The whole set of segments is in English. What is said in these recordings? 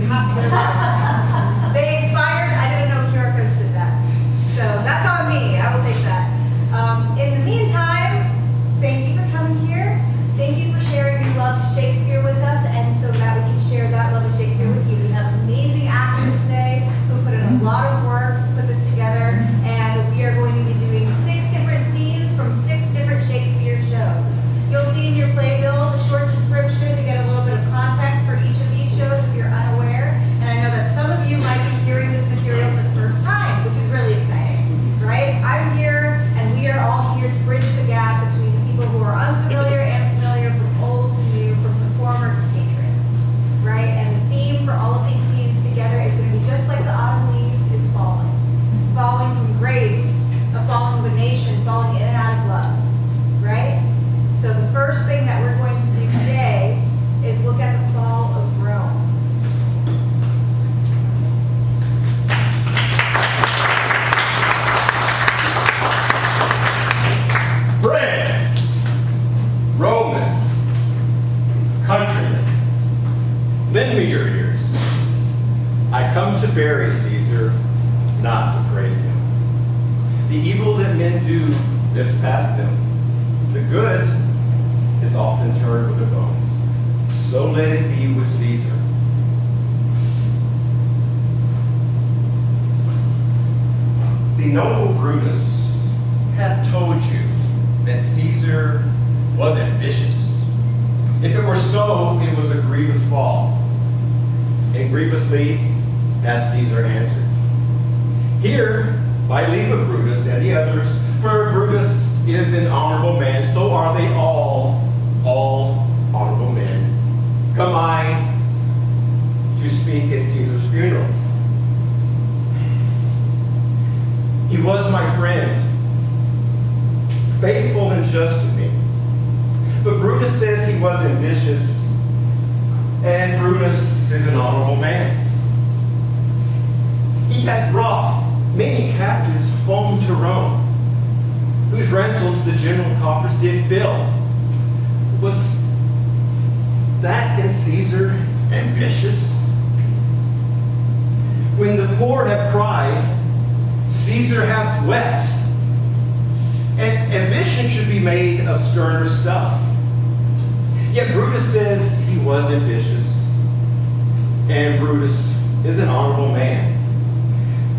have to go to work. They expired. I didn't know QR codes did that. So that's on me. I will take that. In the meantime, thank you for coming here. Thank you for sharing your love of Shakespeare with us, and so that we can share that love of Shakespeare with you. We have amazing actors today who put in a lot of work to put this together, and we are going to be doing 6 different scenes from 6 different Shakespeare shows. You'll see in your playbills a short description to get a little bit of context for each of these shows if you're unaware. And I know that some of you might be hearing this material for the first time, which is really exciting, right? I'm here, and we are all here to bridge the gap between the people who are unfamiliar and familiar, from old to new, from performer to patron, right? And the theme for all of these scenes together is going to be just like the autumn leaves is falling. Falling from grace, a falling of a nation, falling in and out of love, right? So the first thing that we're going to do today is look at the fall of Rome. Friends, Romans, countrymen, lend me your ears. I come to bury Caesar, not to praise him. The evil that men do lives past them. The good is often turned with the bones. So let it be with Caesar. The noble Brutus hath told you that Caesar was ambitious. If it were so, it was a grievous fall. And grievously hath Caesar answered. Here, by leave of Brutus and the others, for Brutus is an honorable man, so are they all honorable men. Come I to speak at Caesar's funeral. He was my friend, faithful and just to me. But Brutus says he was ambitious, and Brutus is an honorable man. He had brought many captives home to Rome, whose ransoms the general coffers did fill. Was that in Caesar ambitious? When the poor have cried, Caesar hath wept. And ambition should be made of sterner stuff. Yet Brutus says he was ambitious, and Brutus is an honorable man.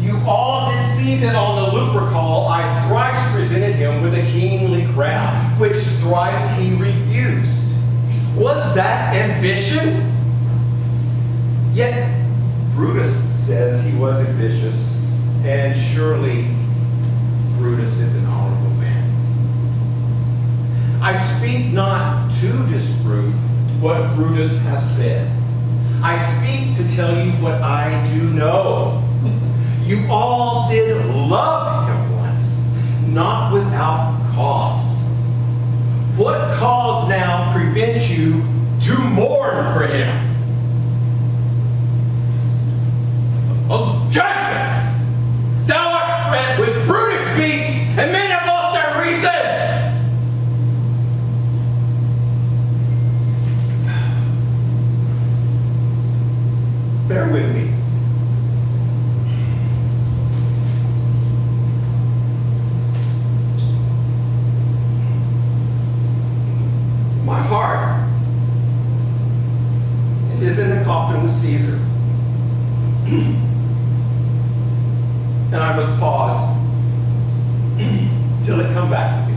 You all did see that on the Lupercal I thrice presented him with a kingly crown, which thrice he refused. Was that ambition? Yet Brutus says he was ambitious, and surely Brutus is an honorable man. I speak not to disprove what Brutus hath said. I speak to tell you what I do know. You all did love him once, not without cause. What cause now prevents you to mourn for him? Oh, judgment! Thou art bred with brutish beasts, and men have lost their reason! Bear with me. My heart is in the coffin with Caesar. And I must pause till it come back to me.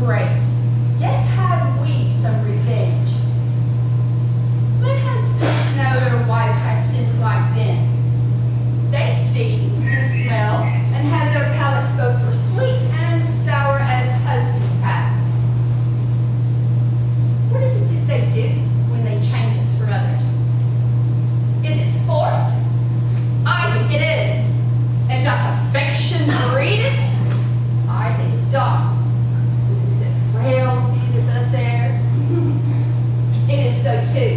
grace, yet had we some revenge. Let husbands know their wives have sins like them. They see and smell and have their palates both for sweet and sour as husbands have. What is it that they do when they change us for others? Is it sport? I think it is. And doth affection breed it? I think it doth. Is it frailty that thus errs? It is so too.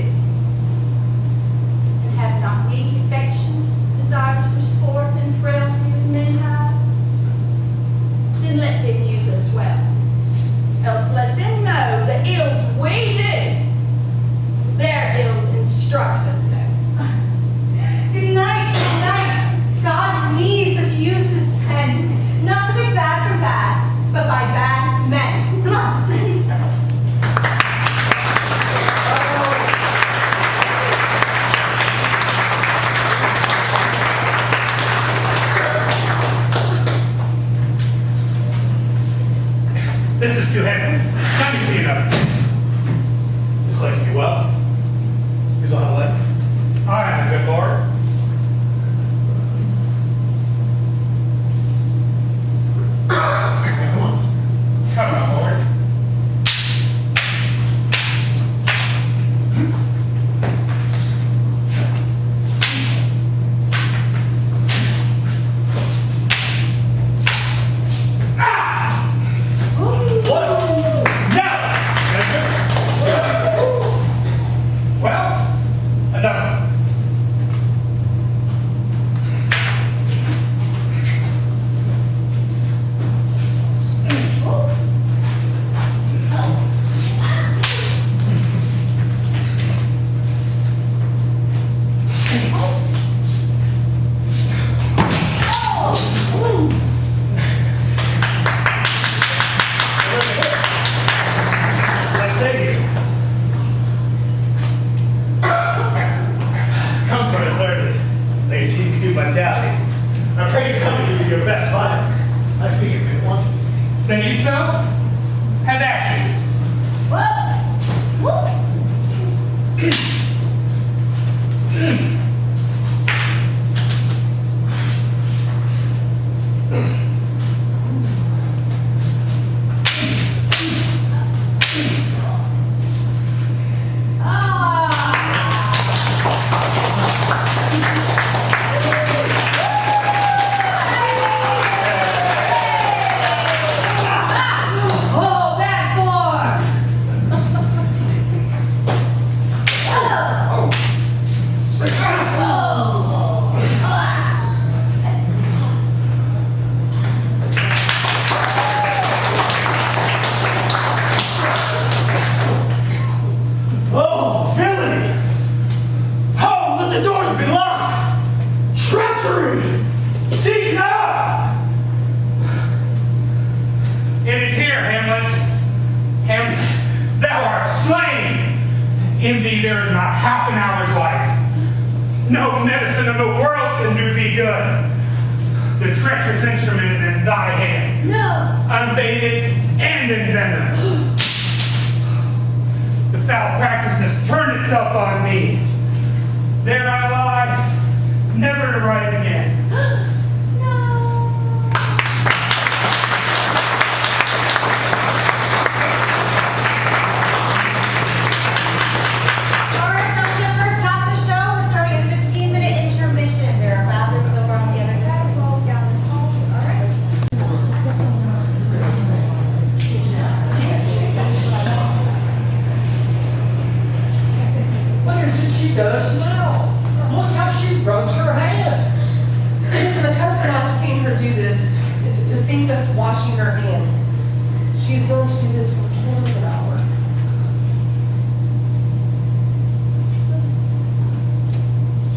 And have not we affections, desires for sport and frailty as men have? Then let them use us well. Else let them know the ills we do. Their ills instruct us so. Good night, good night. God needs such use as send. Not to be bad for bad, but by bad men. Come on. This is too heavy. Let me see another. This legs you well. He's on a leg. All right, my good lord. Come on, lord. In thee there is not half an hour's life. No medicine of the world can do thee good. The treacherous instrument is in thy hand. No. Unbaited and envenomed. The foul practice has turned itself on me. There I lie, never to rise again. Does now. Look how she rubs her hands. It isn't a custom I've seen her do this, to see us washing her hands. She's going to do this for 20 an hour.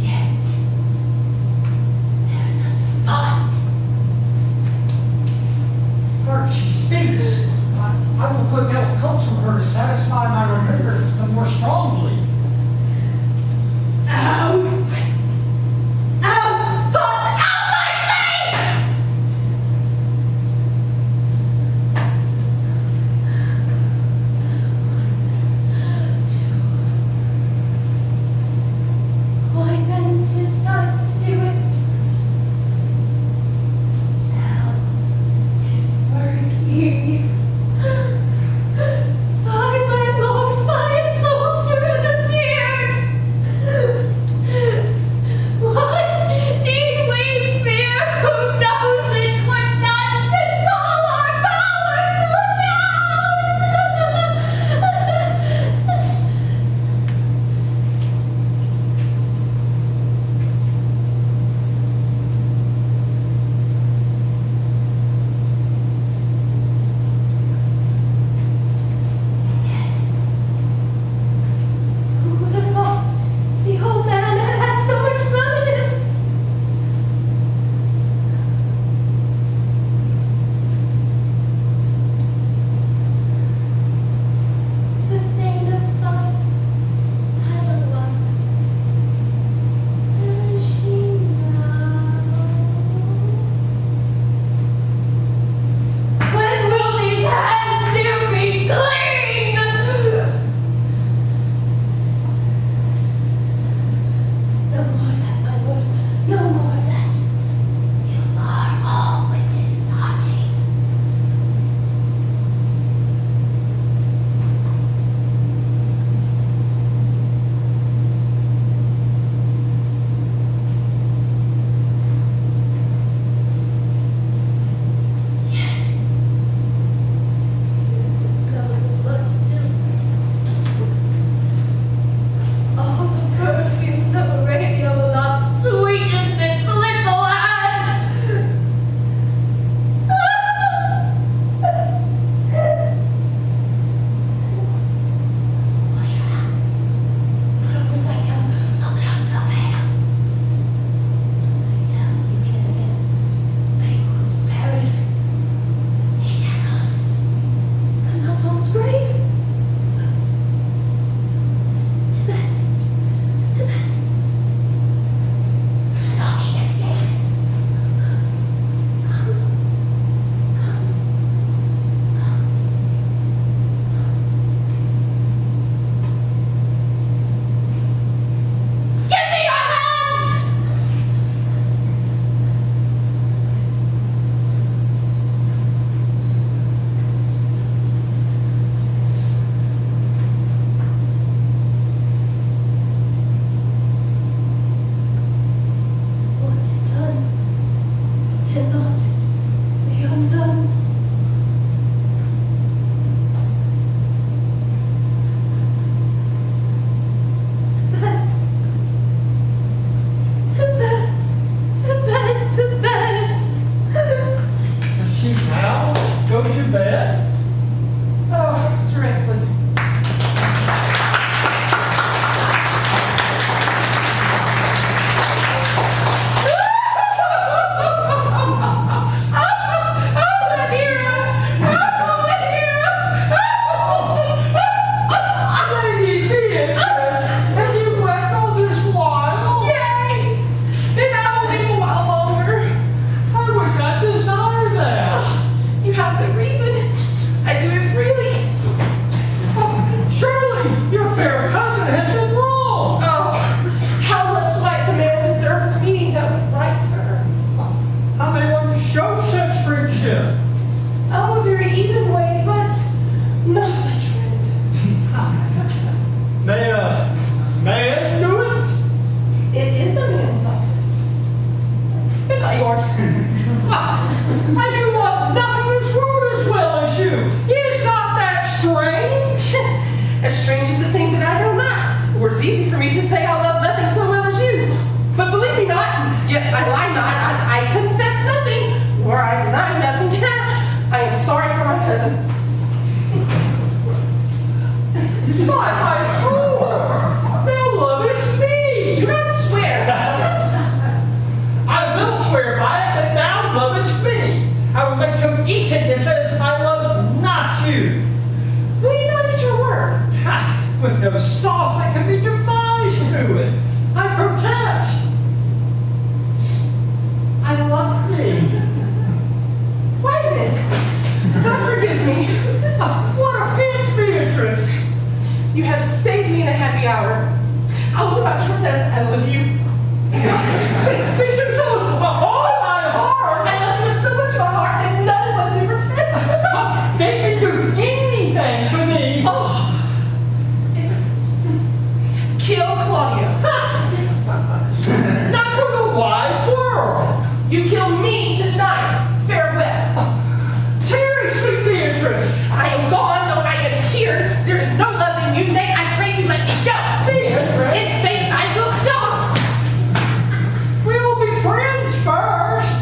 Yet, there's a spot. Marc, she speaks. I will put milk coats from her to satisfy my remembrance the more strongly. Out! Out! Spot! Out, I say! with no sauce that can be devised to it. I protest. I love thee. Wait a minute. God forgive me. What offense, Beatrice? You have stayed me in a happy hour. I was about to protest, I love you. Because of all my heart. I love you with so much of my heart that none is left to protest. Make me do anything for thee. Oh. Kill Claudia. Not for the wide world. You kill me tonight. Farewell. Tarry, sweet Beatrice. I am gone, though I am here. There is no love in you. Nay, I pray you let me go. Beatrice. In faith, I will die. We'll be friends first.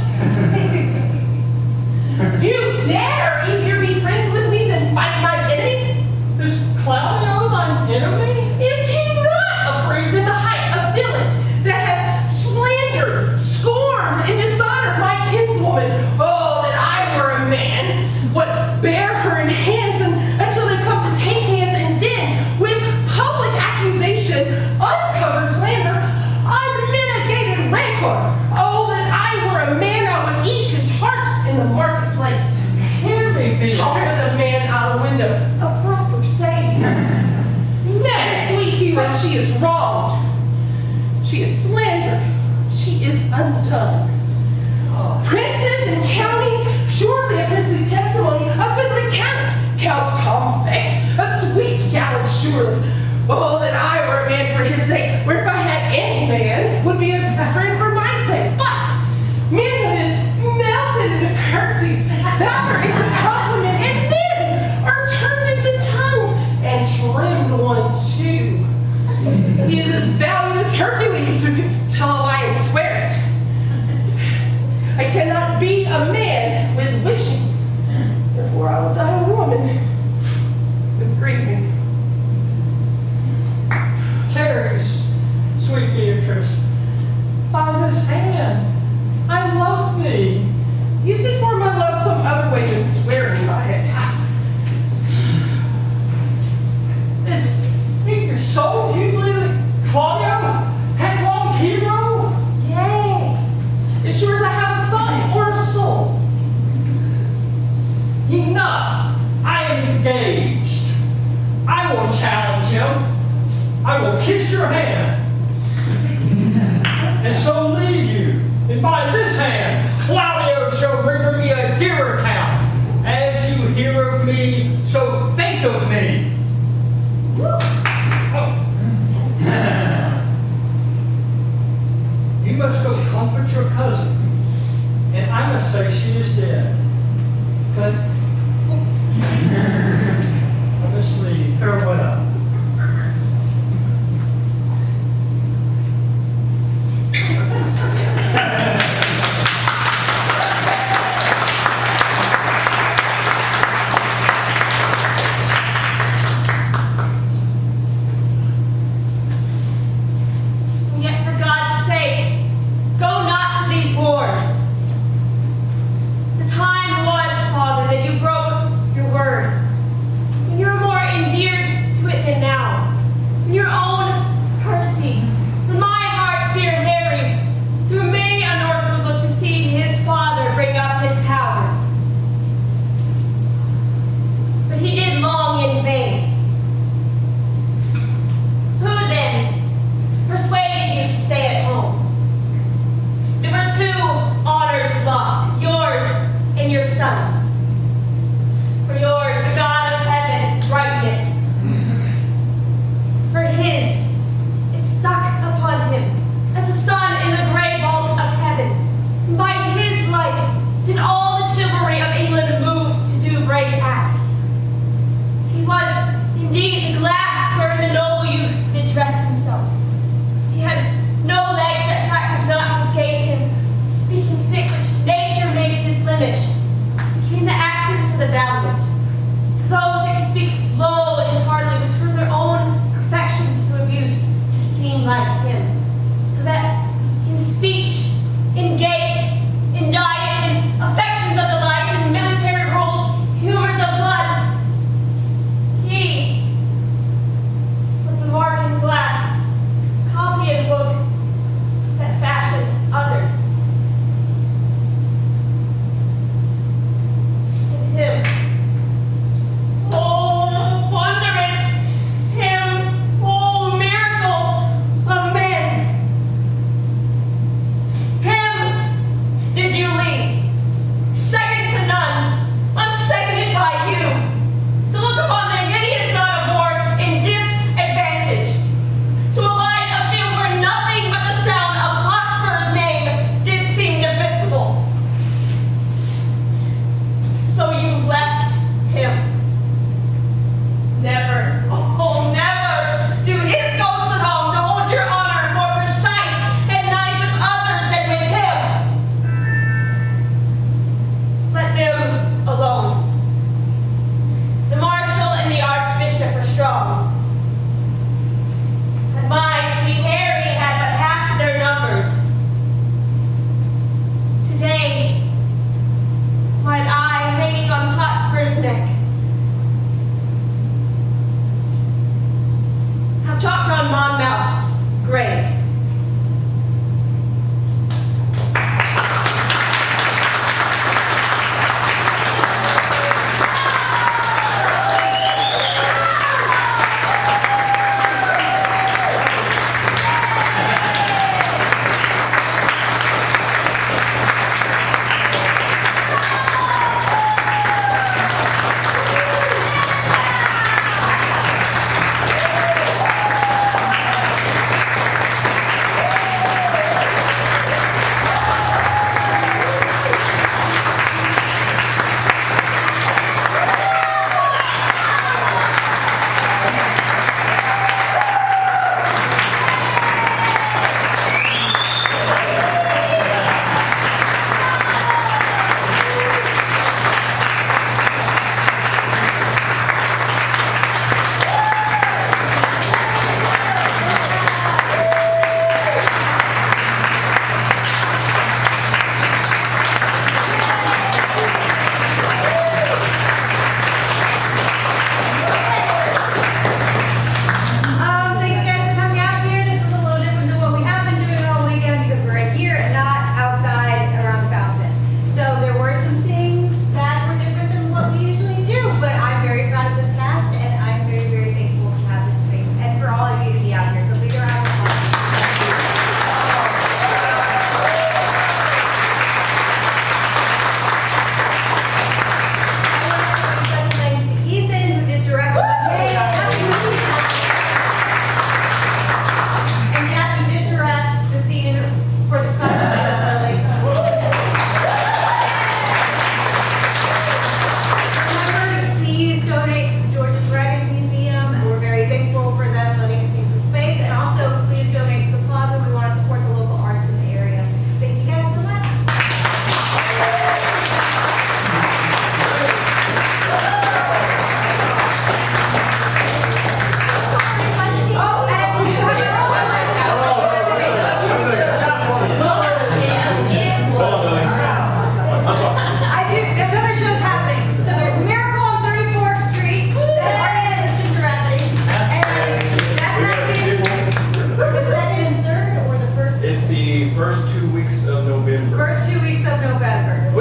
You dare easier be friends with me than fight my enemy? Is Claudio thine enemy? Is he not approved in the height of villain that hath slandered, scorned, and dishonored my kinswoman? Oh, that I were a man, would bear her in hands until they come to take hands, and then, with public accusation, uncovered slander, unmitigated rancor. Oh, that I were a man, I would eat his heart in the marketplace. Hear me, Beatrice. Talk with a man out a window, a proper saying. Nay, sweet hero, she is wronged. She is slandered. She is undone. Princes and counties, surely a princely testimony, a goodly count, Count Confect, a sweet gallant surely. Oh, that I were a man for his sake, where if I had any man, would be a friend for my sake. But manhood is melted into curtsies, valor into compliment, and men are turned into tongues, and trimmed ones too. He is as valiant as Hercules, who can tell a lie and swear it. I cannot be a man with wishing, therefore I will die a woman with grieving. Tarry, sweet Beatrice. By this hand, I love thee. Use it for my love some other way than swearing by it. In your soul, do you believe that Claudio had one hero? Yay! As sure as I have a thought or a soul. Enough. I am engaged. I will challenge him. I will kiss your hand. And so leave you. And by this hand, Claudio shall render me a dear account. As you hear of me, so think of me. You must go comfort your cousin. And I must say she is dead. But obviously, farewell. Yet for God's sake, go not to these wars. The time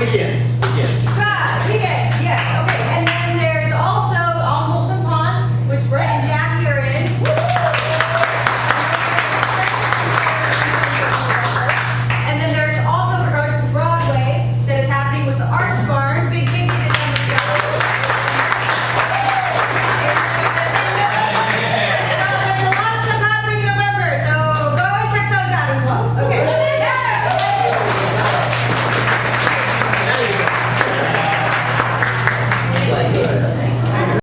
weekend.